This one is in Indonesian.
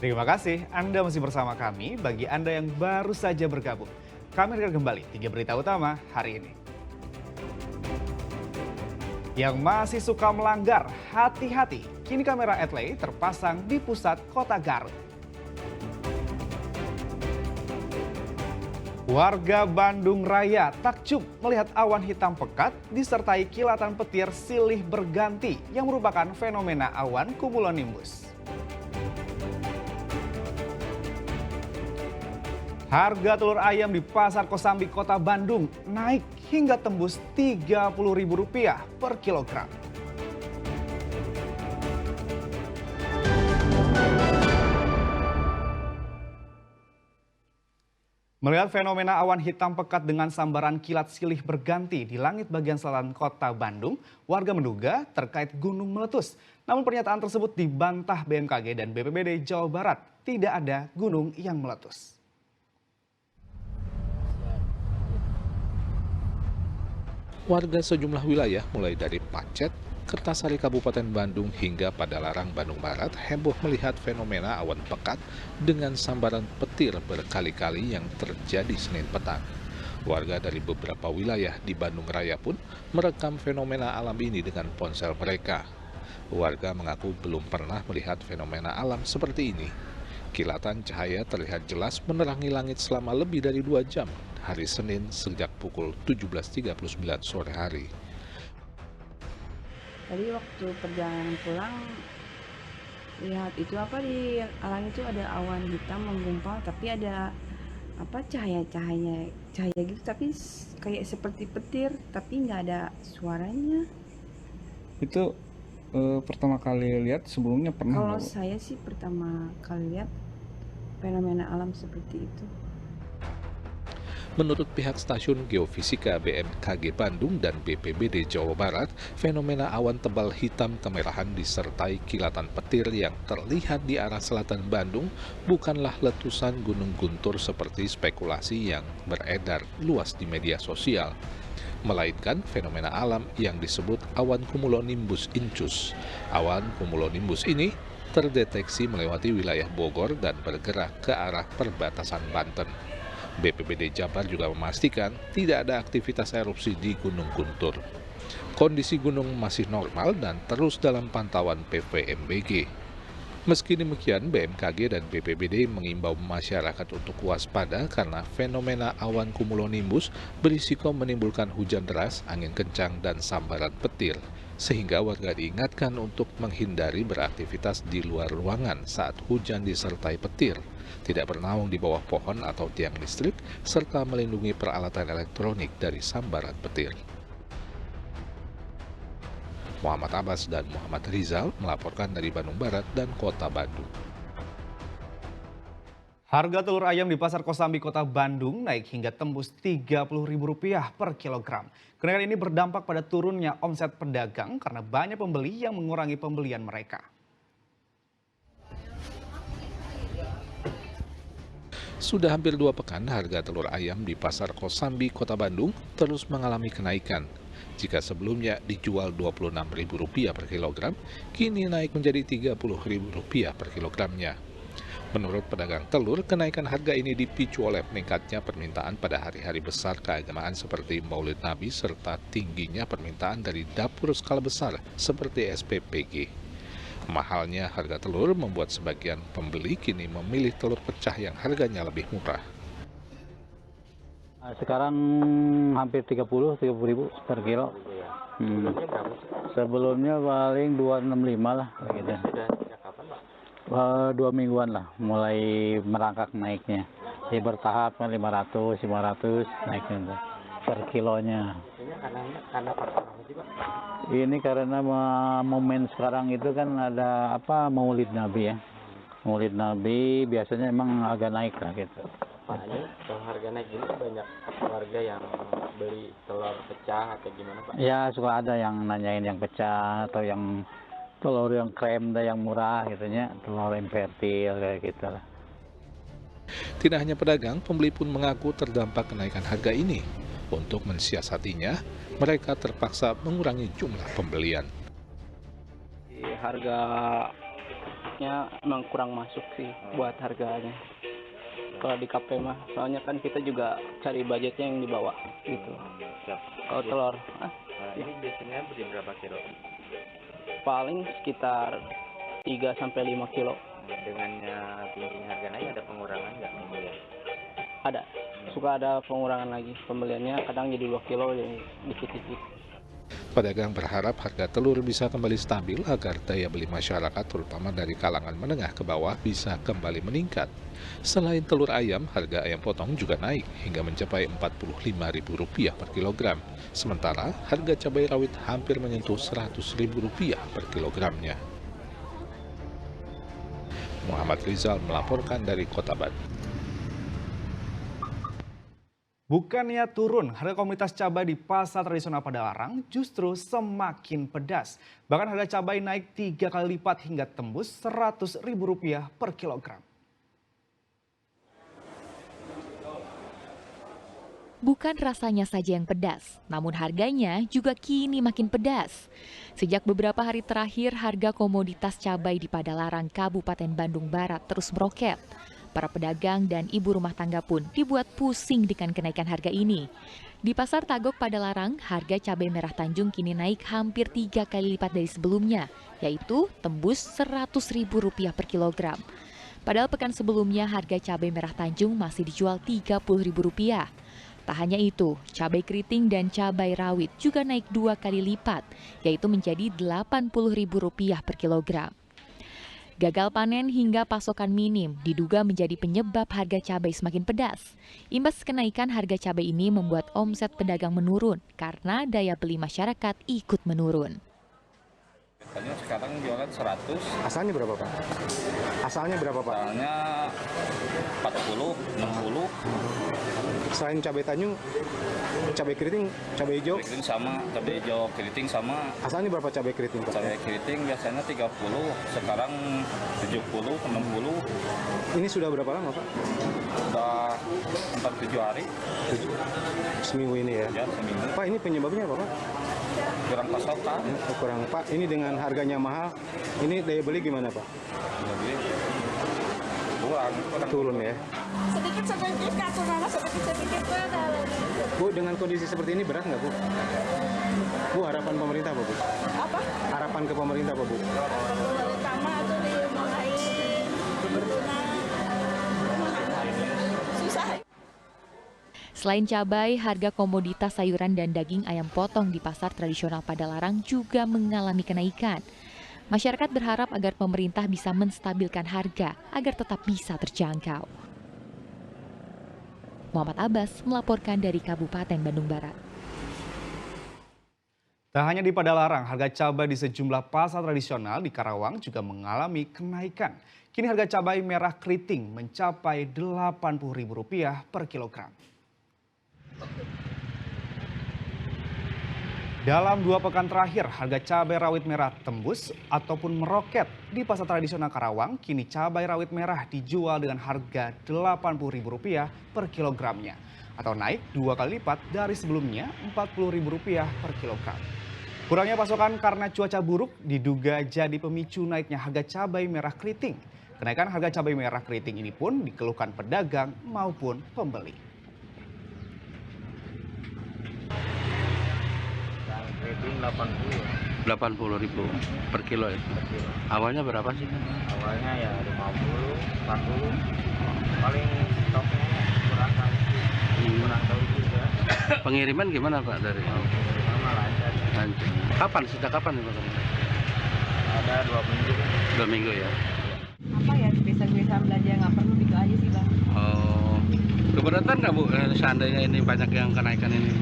Terima kasih Anda masih bersama kami. Bagi Anda yang baru saja bergabung, kami akan kembali 3 berita utama hari ini. Yang masih suka melanggar, hati-hati. Kini kamera Etley terpasang di pusat kota Garut. Warga Bandung Raya takjub melihat awan hitam pekat disertai kilatan petir silih berganti yang merupakan fenomena awan cumulonimbus. Harga telur ayam di Pasar Kosambi, Kota Bandung naik hingga tembus Rp30.000 per kilogram. Melihat fenomena awan hitam pekat dengan sambaran kilat silih berganti di langit bagian selatan Kota Bandung, warga menduga terkait gunung meletus. Namun pernyataan tersebut dibantah BMKG dan BPBD Jawa Barat. Tidak ada gunung yang meletus. Warga sejumlah wilayah mulai dari Pacet, Kertasari Kabupaten Bandung hingga Padalarang Bandung Barat heboh melihat fenomena awan pekat dengan sambaran petir berkali-kali yang terjadi Senin petang. Warga dari beberapa wilayah di Bandung Raya pun merekam fenomena alam ini dengan ponsel mereka. Warga mengaku belum pernah melihat fenomena alam seperti ini. Kilatan cahaya terlihat jelas menerangi langit selama lebih dari 2 jam hari Senin sejak pukul 17.39 sore hari. Tadi waktu perjalanan pulang, lihat itu di alang itu ada awan hitam menggumpal, tapi ada cahaya gitu, tapi kayak seperti petir, tapi nggak ada suaranya. Itu pertama kali lihat, sebelumnya pernah Kalau nggak, Bu? saya sih pertama kali lihat fenomena alam seperti itu. Menurut pihak Stasiun Geofisika BMKG Bandung dan BPBD Jawa Barat, fenomena awan tebal hitam kemerahan disertai kilatan petir yang terlihat di arah selatan Bandung bukanlah letusan gunung guntur seperti spekulasi yang beredar luas di media sosial, melainkan fenomena alam yang disebut awan cumulonimbus incus. Awan cumulonimbus ini terdeteksi melewati wilayah Bogor dan bergerak ke arah perbatasan Banten. BPBD Jabar juga memastikan tidak ada aktivitas erupsi di Gunung Guntur. Kondisi gunung masih normal dan terus dalam pantauan PVMBG. Meski demikian, BMKG dan BPBD mengimbau masyarakat untuk waspada karena fenomena awan cumulonimbus berisiko menimbulkan hujan deras, angin kencang, dan sambaran petir. Sehingga warga diingatkan untuk menghindari beraktivitas di luar ruangan saat hujan disertai petir, tidak bernaung di bawah pohon atau tiang listrik, serta melindungi peralatan elektronik dari sambaran petir. Muhammad Abbas dan Muhammad Rizal melaporkan dari Bandung Barat dan Kota Bandung. Harga telur ayam di Pasar Kosambi, Kota Bandung naik hingga tembus Rp30.000 per kilogram. Kenaikan ini berdampak pada turunnya omset pedagang karena banyak pembeli yang mengurangi pembelian mereka. Sudah hampir 2 pekan harga telur ayam di Pasar Kosambi, Kota Bandung terus mengalami kenaikan. Jika sebelumnya dijual Rp26.000 per kilogram, kini naik menjadi Rp30.000 per kilogramnya. Menurut pedagang telur, kenaikan harga ini dipicu oleh meningkatnya permintaan pada hari-hari besar keagamaan seperti Maulid Nabi serta tingginya permintaan dari dapur skala besar seperti SPPG. Mahalnya harga telur membuat sebagian pembeli kini memilih telur pecah yang harganya lebih murah. Sekarang hampir 30 ribu per kilo. Sebelumnya paling 265 lah gitu. 2 mingguan lah mulai merangkak naiknya. Jadi bertahap kan 500 naiknya per kilonya. Karena faktor apa sih, Pak? Ini karena momen sekarang itu kan ada Maulid Nabi ya. Maulid Nabi biasanya emang agak naik lah gitu. Pak, ini kalau harga naik gini banyak warga yang beli telur pecah atau gimana, Pak? Ya suka ada yang nanyain yang pecah atau yang telur yang krem yang murah gitu ya, telur invertil kayak gitu lah. Tidak hanya pedagang, pembeli pun mengaku terdampak kenaikan harga ini. Untuk mensiasatinya, mereka terpaksa mengurangi jumlah pembelian. Harga masuknya emang kurang masuk sih buat harganya. Kalau di KP mah, soalnya kan kita juga cari budgetnya yang di bawah gitu. Kalau telur, Ini biasanya beli berapa kilo? paling sekitar 3 sampai 5 kilo. Dengannya tingginya harga naik ada pengurangan nggak pembelian? Ada, suka ada pengurangan lagi. Pembeliannya kadang jadi 2 kilo, jadi dikit-dikit. Pedagang berharap harga telur bisa kembali stabil agar daya beli masyarakat terutama dari kalangan menengah ke bawah bisa kembali meningkat. Selain telur ayam, harga ayam potong juga naik hingga mencapai Rp45.000 per kilogram. Sementara harga cabai rawit hampir menyentuh Rp100.000 per kilogramnya. Muhammad Rizal melaporkan dari Kota Bandung. Bukannya turun, harga komoditas cabai di pasar tradisional Padalarang justru semakin pedas. Bahkan harga cabai naik 3 kali lipat hingga tembus Rp100.000 per kilogram. Bukan rasanya saja yang pedas, namun harganya juga kini makin pedas. Sejak beberapa hari terakhir, harga komoditas cabai di Padalarang, Kabupaten Bandung Barat terus meroket. Para pedagang dan ibu rumah tangga pun dibuat pusing dengan kenaikan harga ini. Di Pasar Tagok Padalarang, harga cabai merah Tanjung kini naik hampir 3 kali lipat dari sebelumnya, yaitu tembus Rp100.000 per kilogram. Padahal pekan sebelumnya harga cabai merah Tanjung masih dijual Rp30.000. Tak hanya itu, cabai keriting dan cabai rawit juga naik 2 kali lipat, yaitu menjadi Rp80.000 per kilogram. Gagal panen hingga pasokan minim diduga menjadi penyebab harga cabai semakin pedas. Imbas kenaikan harga cabai ini membuat omset pedagang menurun karena daya beli masyarakat ikut menurun. Biasanya sekarang jualan 100. Asalnya berapa, Pak? Asalnya berapa, Pak? Asalnya 40, 60. Selain cabai Tanjung, cabai keriting, cabai hijau? Keriting sama, cabai hijau keriting sama. Asalnya berapa cabai keriting, Pak? Cabai keriting biasanya 30, sekarang 70, 60. Ini sudah berapa lama, Pak? Sudah 4-7 hari. Seminggu ini ya? Ya, seminggu. Pak, ini penyebabnya apa, Pak? Kurang pasokan. Kurang, Pak. Ini dengan harganya mahal, ini daya beli gimana, Pak? Jadi kurang turun ya? Sedikit-sedikit, katurannya sedikit-sedikit. Bu, dengan kondisi seperti ini berat nggak, Bu? Bu, harapan pemerintah apa, Bu? Apa? Harapan ke pemerintah apa, Bu? Pemerintah mah itu dimulai susah. Selain cabai, harga komoditas sayuran dan daging ayam potong di pasar tradisional Padalarang juga mengalami kenaikan. Masyarakat berharap agar pemerintah bisa menstabilkan harga agar tetap bisa terjangkau. Muhammad Abbas melaporkan dari Kabupaten Bandung Barat. Tak hanya di Padalarang, harga cabai di sejumlah pasar tradisional di Karawang juga mengalami kenaikan. Kini harga cabai merah keriting mencapai Rp80.000 per kilogram. Dalam 2 pekan terakhir, harga cabai rawit merah tembus ataupun meroket. Di pasar tradisional Karawang, kini cabai rawit merah dijual dengan harga Rp80.000 per kilogramnya. Atau naik 2 kali lipat dari sebelumnya Rp40.000 per kilogram. Kurangnya pasokan karena cuaca buruk diduga jadi pemicu naiknya harga cabai merah keriting. Kenaikan harga cabai merah keriting ini pun dikeluhkan pedagang maupun pembeli. Keriting 80 per kilo ya? Awalnya berapa sih? Awalnya ya 50, 40. Paling stoknya kurang kali. Kurang tahu juga. Pengiriman gimana Pak dari? Pengiriman malah lancar. Kapan? Sejak kapan nih Pak? Ada 2 minggu. 2 minggu ya? Apa ya, kebiasaan-kebiasaan belanja nggak perlu gitu aja sih, Bang. Oh, keberatan nggak Bu seandainya ini banyak yang kenaikan ini?